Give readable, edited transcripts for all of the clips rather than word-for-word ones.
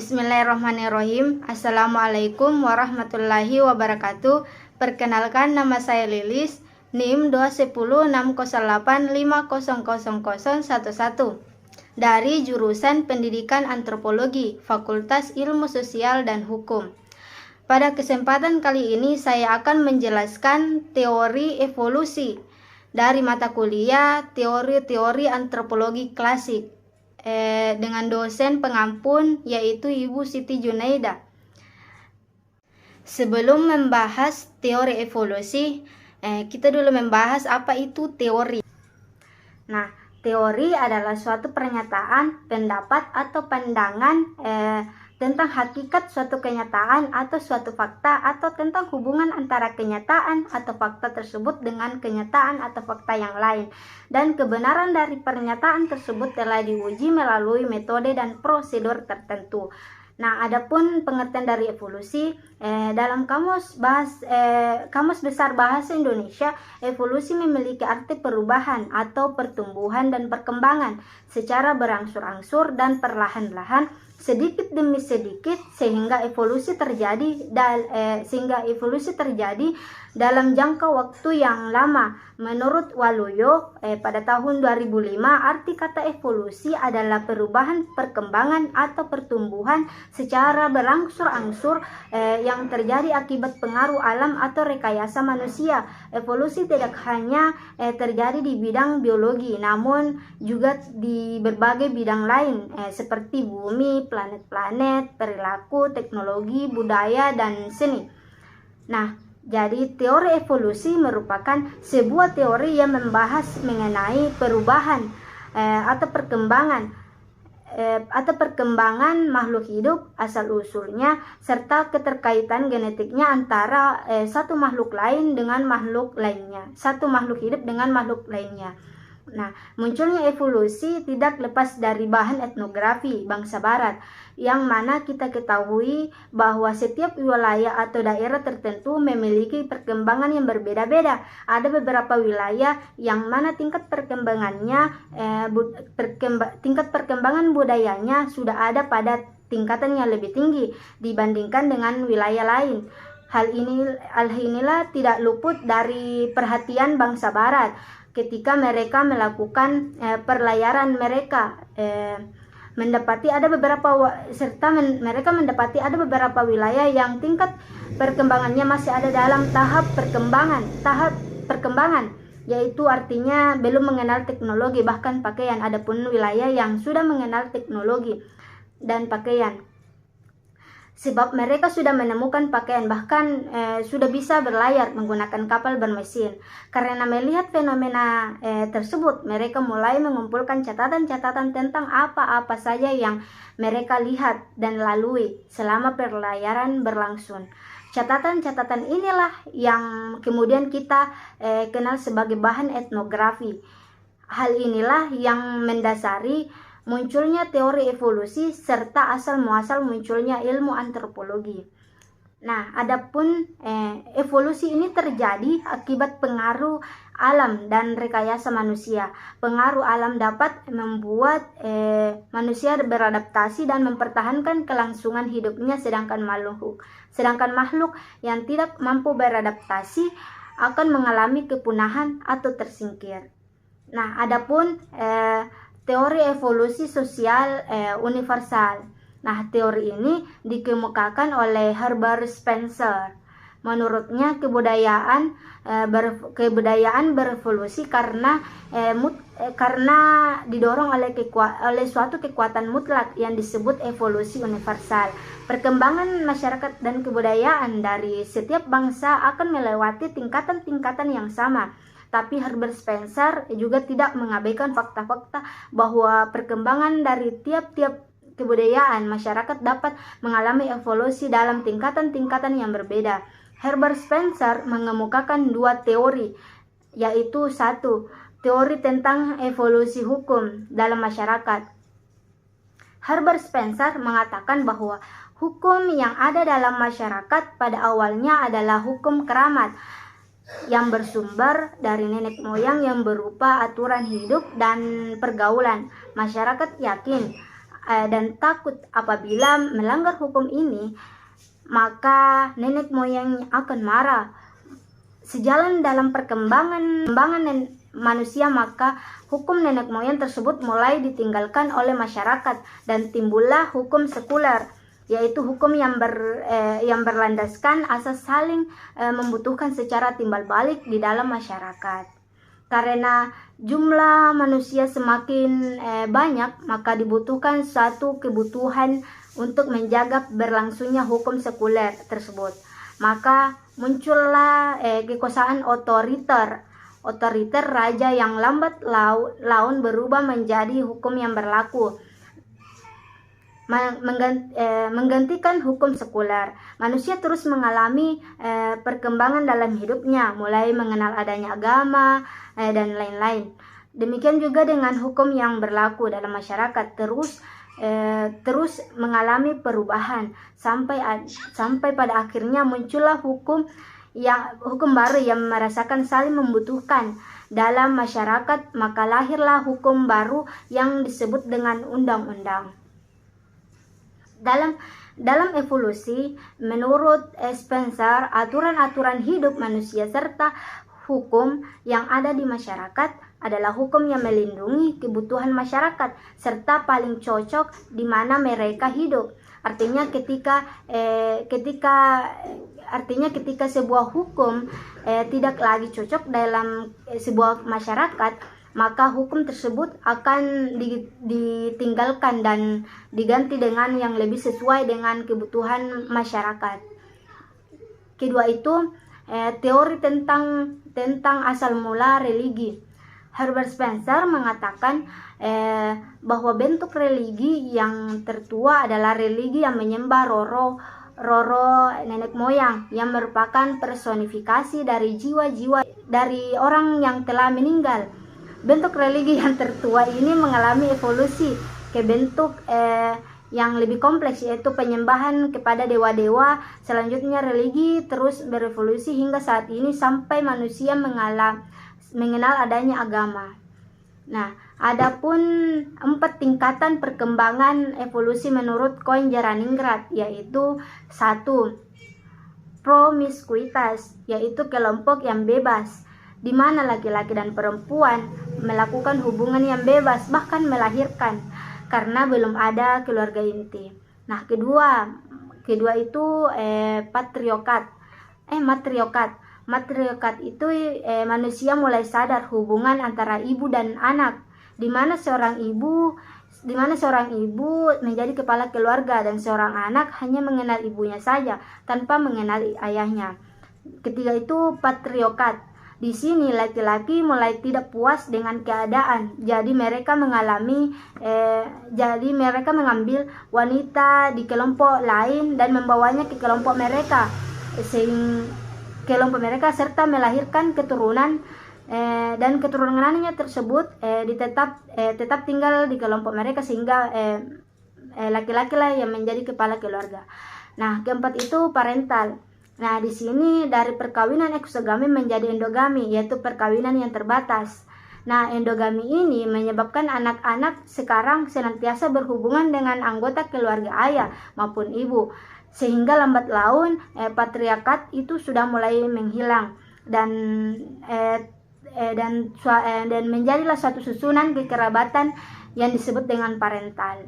Bismillahirrahmanirrahim. Assalamualaikum warahmatullahi wabarakatuh. Perkenalkan, nama saya Lilis, NIM 2106085000011 dari jurusan Pendidikan Antropologi, Fakultas Ilmu Sosial dan Hukum. Pada kesempatan kali ini saya akan menjelaskan teori evolusi dari mata kuliah Teori-Teori Antropologi Klasik dengan dosen pengampun yaitu Ibu Siti Junaida. Sebelum membahas teori evolusi, kita dulu membahas apa itu teori. Nah, teori adalah suatu pernyataan, pendapat atau pandangan tentang hakikat suatu kenyataan atau suatu fakta, atau tentang hubungan antara kenyataan atau fakta tersebut dengan kenyataan atau fakta yang lain, dan kebenaran dari pernyataan tersebut telah diuji melalui metode dan prosedur tertentu. Nah, adapun pengertian dari evolusi dalam Kamus Besar Bahasa Indonesia, evolusi memiliki arti perubahan atau pertumbuhan dan perkembangan secara berangsur-angsur dan perlahan-lahan, sedikit demi sedikit, sehingga evolusi terjadi dalam jangka waktu yang lama. Menurut Waluyo pada tahun 2005, arti kata evolusi adalah perubahan, perkembangan atau pertumbuhan secara berangsur-angsur yang terjadi akibat pengaruh alam atau rekayasa manusia. Evolusi tidak hanya terjadi di bidang biologi, namun juga di berbagai bidang lain seperti bumi, planet-planet, perilaku, teknologi, budaya, dan seni. Nah, jadi teori evolusi merupakan sebuah teori yang membahas mengenai perubahan atau perkembangan makhluk hidup, asal-usulnya, serta keterkaitan genetiknya antara satu makhluk hidup dengan makhluk lainnya. Nah, munculnya evolusi tidak lepas dari bahan etnografi bangsa Barat, yang mana kita ketahui bahwa setiap wilayah atau daerah tertentu memiliki perkembangan yang berbeda-beda. Ada beberapa wilayah yang mana tingkat perkembangan budayanya sudah ada pada tingkatan yang lebih tinggi dibandingkan dengan wilayah lain. Hal inilah tidak luput dari perhatian bangsa Barat ketika mereka melakukan perlayaran mereka, mereka mendapati ada beberapa wilayah yang tingkat perkembangannya masih ada dalam tahap perkembangan, yaitu artinya belum mengenal teknologi bahkan pakaian. Adapun wilayah yang sudah mengenal teknologi dan pakaian, sebab mereka sudah menemukan pakaian, bahkan sudah bisa berlayar menggunakan kapal bermesin. Karena melihat fenomena tersebut, mereka mulai mengumpulkan catatan-catatan tentang apa-apa saja yang mereka lihat dan lalui selama perlayaran berlangsung. Catatan-catatan inilah yang kemudian kita kenal sebagai bahan etnografi. Hal inilah yang mendasari munculnya teori evolusi serta asal-muasal munculnya ilmu antropologi. Nah, adapun evolusi ini terjadi akibat pengaruh alam dan rekayasa manusia. Pengaruh alam dapat membuat manusia beradaptasi dan mempertahankan kelangsungan hidupnya, sedangkan makhluk yang tidak mampu beradaptasi akan mengalami kepunahan atau tersingkir. Nah, adapun teori evolusi sosial universal. Nah, teori ini dikemukakan oleh Herbert Spencer. Menurutnya, kebudayaan berevolusi karena didorong oleh suatu kekuatan mutlak yang disebut evolusi universal. Perkembangan masyarakat dan kebudayaan dari setiap bangsa akan melewati tingkatan-tingkatan yang sama. Tapi Herbert Spencer juga tidak mengabaikan fakta-fakta bahwa perkembangan dari tiap-tiap kebudayaan masyarakat dapat mengalami evolusi dalam tingkatan-tingkatan yang berbeda. Herbert Spencer mengemukakan dua teori, yaitu satu, teori tentang evolusi hukum dalam masyarakat. Herbert Spencer mengatakan bahwa hukum yang ada dalam masyarakat pada awalnya adalah hukum keramat yang bersumber dari nenek moyang yang berupa aturan hidup dan pergaulan. Masyarakat yakin dan takut apabila melanggar hukum ini, maka nenek moyang akan marah. Sejalan dalam perkembangan manusia, maka hukum nenek moyang tersebut mulai ditinggalkan oleh masyarakat dan timbullah hukum sekuler, yaitu hukum yang berlandaskan asas saling membutuhkan secara timbal balik di dalam masyarakat. Karena jumlah manusia semakin banyak, maka dibutuhkan suatu kebutuhan untuk menjaga berlangsungnya hukum sekuler tersebut. Maka muncullah kekuasaan otoriter raja yang lambat laun berubah menjadi hukum yang berlaku, menggantikan hukum sekuler. Manusia terus mengalami perkembangan dalam hidupnya, mulai mengenal adanya agama dan lain-lain. Demikian juga dengan hukum yang berlaku dalam masyarakat terus mengalami perubahan sampai pada akhirnya muncullah hukum baru yang merasakan saling membutuhkan dalam masyarakat, maka lahirlah hukum baru yang disebut dengan undang-undang. Dalam evolusi, menurut Spencer, aturan-aturan hidup manusia serta hukum yang ada di masyarakat adalah hukum yang melindungi kebutuhan masyarakat serta paling cocok di mana mereka hidup. Artinya ketika sebuah hukum tidak lagi cocok dalam sebuah masyarakat, maka hukum tersebut akan ditinggalkan dan diganti dengan yang lebih sesuai dengan kebutuhan masyarakat. Kedua itu teori tentang asal mula religi. Herbert Spencer mengatakan bahwa bentuk religi yang tertua adalah religi yang menyembah Roro nenek moyang, yang merupakan personifikasi dari jiwa-jiwa dari orang yang telah meninggal. Bentuk religi yang tertua ini mengalami evolusi ke bentuk yang lebih kompleks, yaitu penyembahan kepada dewa-dewa. Selanjutnya religi terus berevolusi hingga saat ini sampai manusia mengenal adanya agama. Nah, adapun 4 tingkatan perkembangan evolusi menurut Koen-Jaraningrat, yaitu 1. Promiskuitas, yaitu kelompok yang bebas, di mana laki-laki dan perempuan melakukan hubungan yang bebas, bahkan melahirkan, karena belum ada keluarga inti. Nah, kedua itu matriokat. Matriokat itu manusia mulai sadar hubungan antara ibu dan anak, di mana seorang ibu menjadi kepala keluarga dan seorang anak hanya mengenal ibunya saja tanpa mengenal ayahnya. Ketiga itu patriokat. Di sini laki-laki mulai tidak puas dengan keadaan, jadi mereka mengambil wanita di kelompok lain dan membawanya ke kelompok mereka, serta melahirkan keturunan, dan keturunannya tersebut tetap tinggal di kelompok mereka, sehingga laki-laki lah yang menjadi kepala keluarga. Nah, keempat itu parental. Nah, di sini dari perkawinan eksogami menjadi endogami, yaitu perkawinan yang terbatas. Nah, endogami ini menyebabkan anak-anak sekarang senantiasa berhubungan dengan anggota keluarga ayah maupun ibu, sehingga lambat laun patriarkat itu sudah mulai menghilang dan menjadilah suatu susunan kekerabatan yang disebut dengan parental.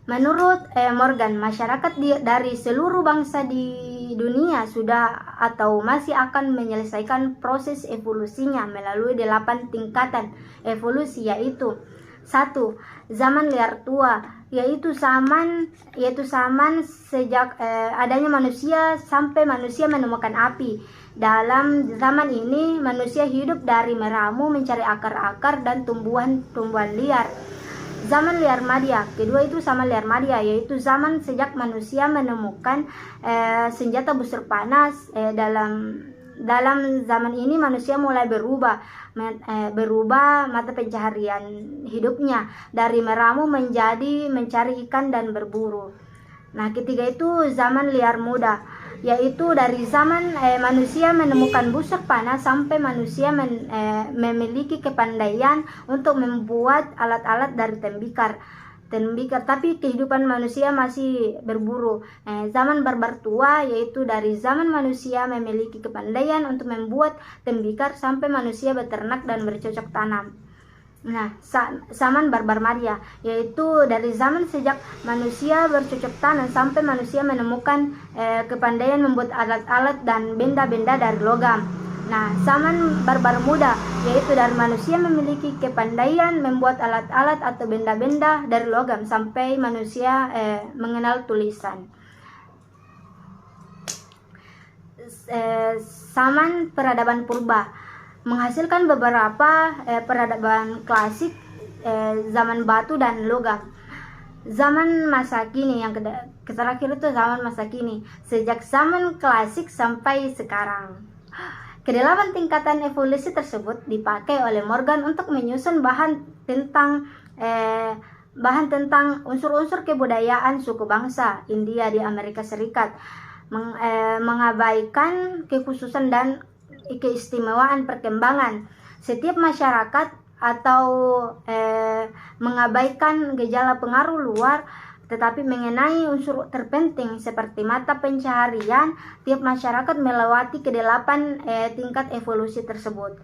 Menurut Morgan, masyarakat dari seluruh bangsa di dunia sudah atau masih akan menyelesaikan proses evolusinya melalui 8 tingkatan evolusi, yaitu 1. Zaman liar tua, yaitu zaman sejak adanya manusia sampai manusia menemukan api. Dalam zaman ini manusia hidup dari meramu, mencari akar-akar dan tumbuhan-tumbuhan liar. Zaman liar madya, kedua itu zaman liar madya, yaitu zaman sejak manusia menemukan senjata busur panas. Dalam zaman ini manusia mulai berubah mata pencaharian hidupnya dari meramu menjadi mencari ikan dan berburu. Nah, ketiga itu zaman liar muda, yaitu dari zaman manusia menemukan busur panah sampai manusia memiliki kepandaian untuk membuat alat-alat dari tembikar. tembikar, tapi kehidupan manusia masih berburu. Zaman barbar tua, yaitu dari zaman manusia memiliki kepandaian untuk membuat tembikar sampai manusia beternak dan bercocok tanam. Zaman barbar Madia, yaitu dari zaman sejak manusia bercocok tanam sampai manusia menemukan kepandaian membuat alat-alat dan benda-benda dari logam. Zaman barbar muda, yaitu dari manusia memiliki kepandaian membuat alat-alat atau benda-benda dari logam sampai manusia mengenal tulisan. Zaman peradaban purba menghasilkan beberapa peradaban klasik, zaman batu dan logam. Zaman masa kini yang terakhir itu zaman masa kini, sejak zaman klasik sampai sekarang. Kedelapan tingkatan evolusi tersebut dipakai oleh Morgan untuk menyusun bahan tentang unsur-unsur kebudayaan suku bangsa India di Amerika Serikat, mengabaikan kekhususan dan keistimewaan perkembangan setiap masyarakat atau mengabaikan gejala pengaruh luar, tetapi mengenai unsur terpenting seperti mata pencaharian tiap masyarakat melewati kedelapan tingkat evolusi tersebut.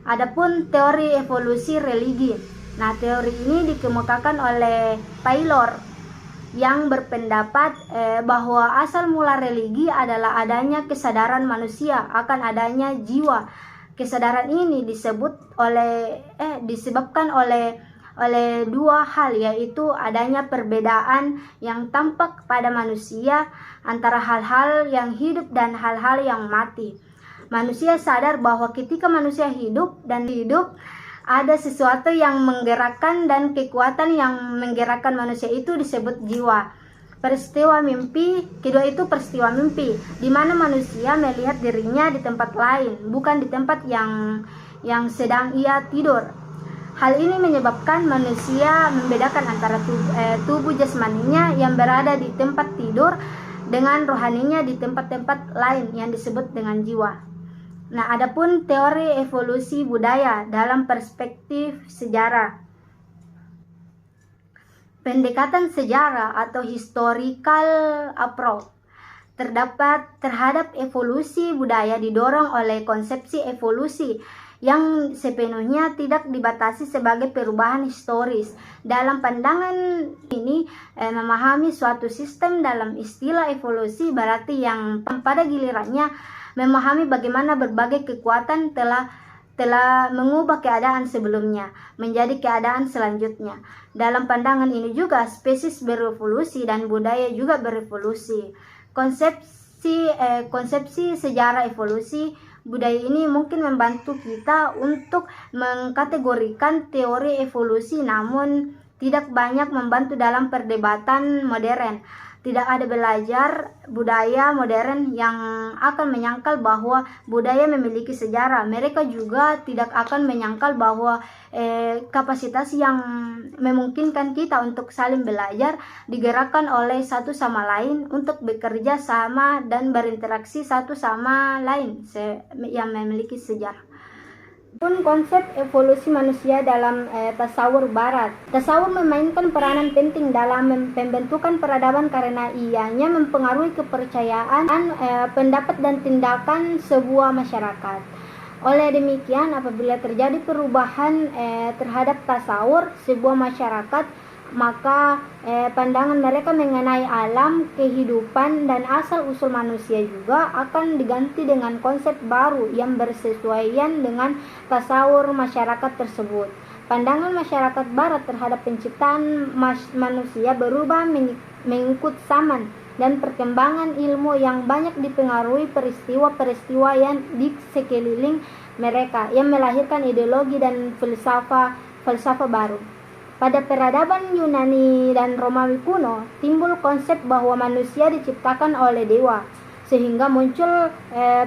Adapun teori evolusi religi. Teori ini dikemukakan oleh Taylor yang berpendapat bahwa asal mula religi adalah adanya kesadaran manusia akan adanya jiwa. Kesadaran ini disebabkan oleh dua hal, yaitu adanya perbedaan yang tampak pada manusia antara hal-hal yang hidup dan hal-hal yang mati. Manusia sadar bahwa ketika manusia hidup ada sesuatu yang menggerakkan, dan kekuatan yang menggerakkan manusia itu disebut jiwa. Peristiwa mimpi kedua itu peristiwa mimpi, di mana manusia melihat dirinya di tempat lain, bukan di tempat yang sedang ia tidur. Hal ini menyebabkan manusia membedakan antara tubuh jasmaninya yang berada di tempat tidur dengan rohaninya di tempat-tempat lain yang disebut dengan jiwa. Adapun teori evolusi budaya dalam perspektif sejarah. Pendekatan sejarah atau historical approach terhadap evolusi budaya didorong oleh konsepsi evolusi yang sepenuhnya tidak dibatasi sebagai perubahan historis. Dalam pandangan ini, memahami suatu sistem dalam istilah evolusi berarti yang pada gilirannya memahami bagaimana berbagai kekuatan telah mengubah keadaan sebelumnya menjadi keadaan selanjutnya. Dalam pandangan ini juga spesies berevolusi dan budaya juga berevolusi. Konsepsi sejarah evolusi budaya ini mungkin membantu kita untuk mengkategorikan teori evolusi, namun tidak banyak membantu dalam perdebatan modern. Tidak ada belajar budaya modern yang akan menyangkal bahwa budaya memiliki sejarah. Mereka juga tidak akan menyangkal bahwa kapasitas yang memungkinkan kita untuk saling belajar digerakkan oleh satu sama lain untuk bekerja sama dan berinteraksi satu sama lain yang memiliki sejarah. Pun konsep evolusi manusia dalam tasawur barat. Tasawur memainkan peranan penting dalam pembentukan peradaban karena ianya mempengaruhi kepercayaan, pendapat dan tindakan sebuah masyarakat. Oleh demikian, apabila terjadi perubahan terhadap tasawur sebuah masyarakat, maka pandangan mereka mengenai alam, kehidupan, dan asal-usul manusia juga akan diganti dengan konsep baru yang bersesuaian dengan tasawur masyarakat tersebut. Pandangan masyarakat barat terhadap penciptaan manusia berubah mengikut zaman dan perkembangan ilmu yang banyak dipengaruhi peristiwa-peristiwa yang di sekeliling mereka, yang melahirkan ideologi dan filsafat baru. Pada peradaban Yunani dan Romawi kuno, timbul konsep bahwa manusia diciptakan oleh dewa, sehingga muncul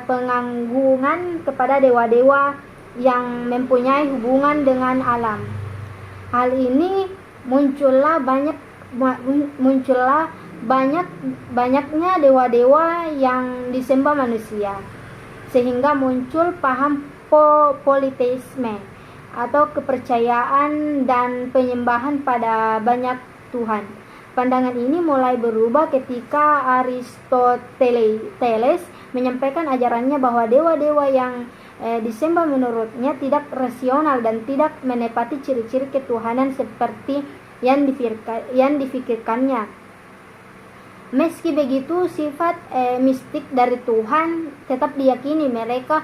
penganggungan kepada dewa-dewa yang mempunyai hubungan dengan alam. Hal ini muncullah banyaknya dewa-dewa yang disembah manusia, sehingga muncul paham politeisme atau kepercayaan dan penyembahan pada banyak Tuhan. Pandangan ini mulai berubah ketika Aristoteles menyampaikan ajarannya bahwa dewa-dewa yang disembah menurutnya tidak rasional dan tidak menepati ciri-ciri ketuhanan seperti yang difikirkannya. Meski begitu, sifat mistik dari Tuhan tetap diyakini. Mereka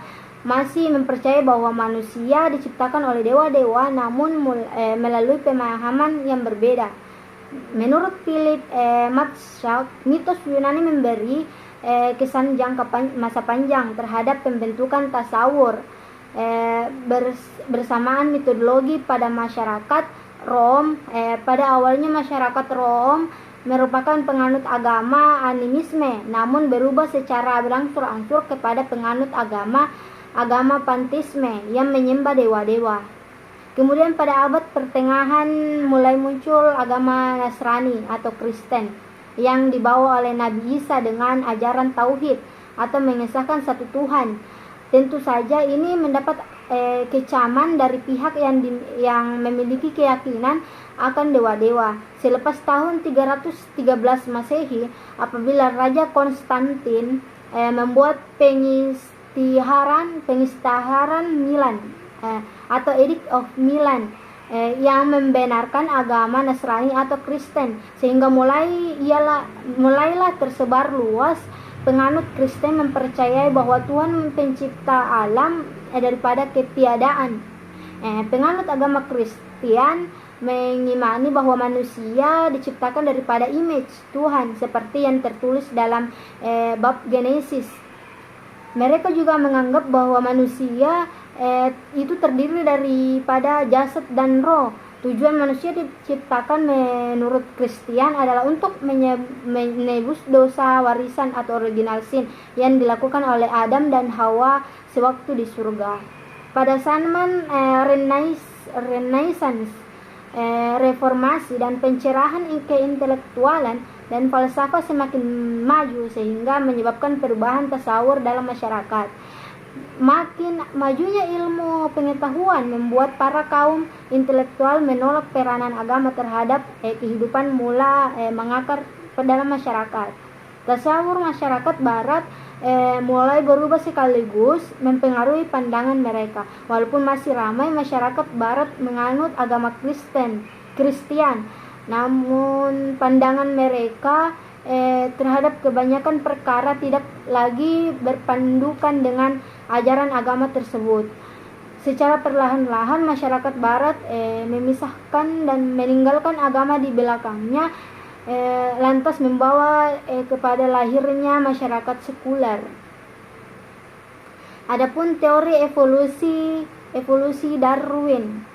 masih mempercayai bahwa manusia diciptakan oleh dewa-dewa, namun melalui pemahaman yang berbeda. Menurut Philip Matshack, mitos Yunani memberi kesan jangka masa panjang terhadap pembentukan tasawur bersamaan metodologi pada masyarakat Rom. Pada awalnya masyarakat Rom merupakan penganut agama animisme, namun berubah secara berangsur-angsur kepada penganut agama panteisme yang menyembah dewa-dewa. Kemudian pada abad pertengahan mulai muncul agama Nasrani atau Kristen yang dibawa oleh Nabi Isa dengan ajaran tauhid atau mengesahkan satu Tuhan. Tentu saja ini mendapat kecaman dari pihak yang memiliki keyakinan akan dewa-dewa. Selepas tahun 313 Masehi, apabila Raja Konstantin membuat pengisytiharan Milan atau Edict of Milan yang membenarkan agama Nasrani atau Kristen, sehingga mulailah tersebar luas penganut Kristen mempercayai bahwa Tuhan pencipta alam daripada ketiadaan. Penganut agama Kristen mengimani bahwa manusia diciptakan daripada image Tuhan seperti yang tertulis dalam bab Genesis. Mereka juga menganggap bahwa manusia itu terdiri daripada jasad dan roh. Tujuan manusia diciptakan menurut Kristen adalah untuk menebus dosa warisan atau original sin yang dilakukan oleh Adam dan Hawa sewaktu di surga. Pada zaman Renaissance, reformasi dan pencerahan keintelektualan dan falsafah semakin maju sehingga menyebabkan perubahan tasawur dalam masyarakat. Makin majunya ilmu pengetahuan membuat para kaum intelektual menolak peranan agama terhadap kehidupan mengakar dalam masyarakat. Tasawur masyarakat barat mulai berubah sekaligus mempengaruhi pandangan mereka. Walaupun masih ramai masyarakat barat menganut agama Kristen, namun pandangan mereka terhadap kebanyakan perkara tidak lagi berpandukan dengan ajaran agama tersebut. Secara perlahan-lahan masyarakat barat memisahkan dan meninggalkan agama di belakangnya, lantas membawa kepada lahirnya masyarakat sekuler. Adapun teori evolusi Darwin,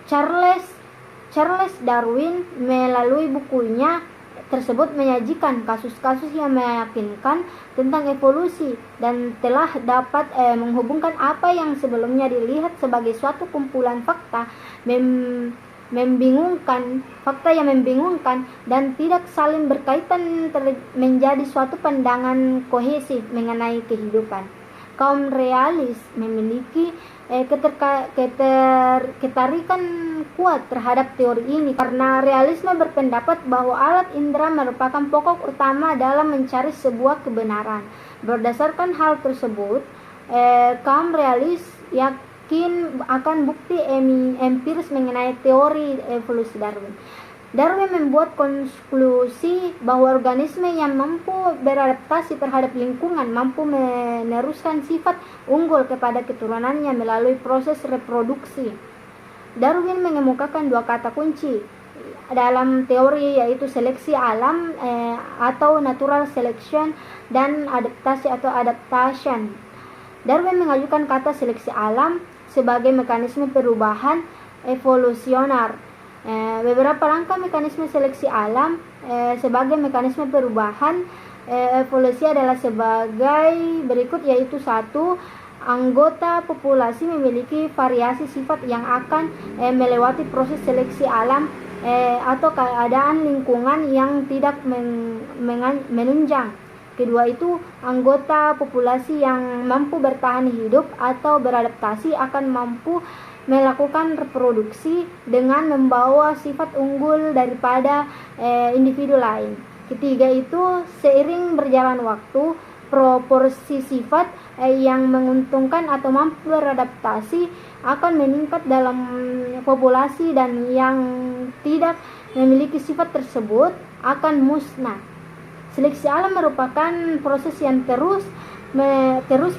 Charles Darwin melalui bukunya tersebut menyajikan kasus-kasus yang meyakinkan tentang evolusi dan telah dapat menghubungkan apa yang sebelumnya dilihat sebagai suatu kumpulan fakta yang membingungkan dan tidak saling berkaitan menjadi suatu pandangan kohesif mengenai kehidupan. Kaum realis memiliki ketarikan kuat terhadap teori ini karena realisme berpendapat bahwa alat indera merupakan pokok utama dalam mencari sebuah kebenaran. Berdasarkan hal tersebut, kaum realis yakin akan bukti empiris mengenai teori evolusi Darwin. Darwin membuat konklusi bahwa organisme yang mampu beradaptasi terhadap lingkungan mampu meneruskan sifat unggul kepada keturunannya melalui proses reproduksi. Darwin mengemukakan dua kata kunci dalam teori, yaitu seleksi alam atau natural selection dan adaptasi atau adaptation. Darwin mengajukan kata seleksi alam sebagai mekanisme perubahan evolusioner. Beberapa rangka mekanisme seleksi alam sebagai mekanisme perubahan evolusi adalah sebagai berikut, yaitu 1. Anggota populasi memiliki variasi sifat yang akan melewati proses seleksi alam atau keadaan lingkungan yang tidak menunjang. Kedua itu, anggota populasi yang mampu bertahan hidup atau beradaptasi akan mampu melakukan reproduksi dengan membawa sifat unggul daripada individu lain. Ketiga itu, seiring berjalan waktu, proporsi sifat yang menguntungkan atau mampu beradaptasi akan meningkat dalam populasi, dan yang tidak memiliki sifat tersebut akan musnah. Seleksi alam merupakan proses yang terus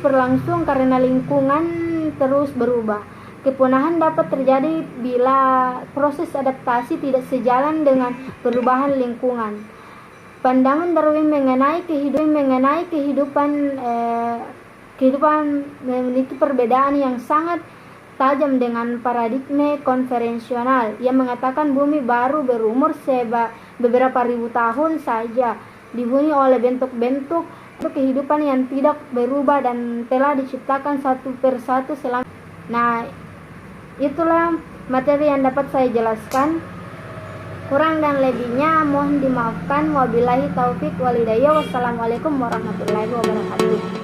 berlangsung karena lingkungan terus berubah. Kepunahan dapat terjadi bila proses adaptasi tidak sejalan dengan perubahan lingkungan. Pandangan Darwin mengenai kehidupan memiliki perbedaan yang sangat tajam dengan paradigma konvensional yang mengatakan bumi baru berumur beberapa ribu tahun saja, dihuni oleh bentuk-bentuk kehidupan yang tidak berubah dan telah diciptakan satu persatu selama. Nah, itulah materi yang dapat saya jelaskan. Kurang dan lebihnya mohon dimaafkan. Wabillahi taufik walhidayah. Wassalamualaikum warahmatullahi wabarakatuh.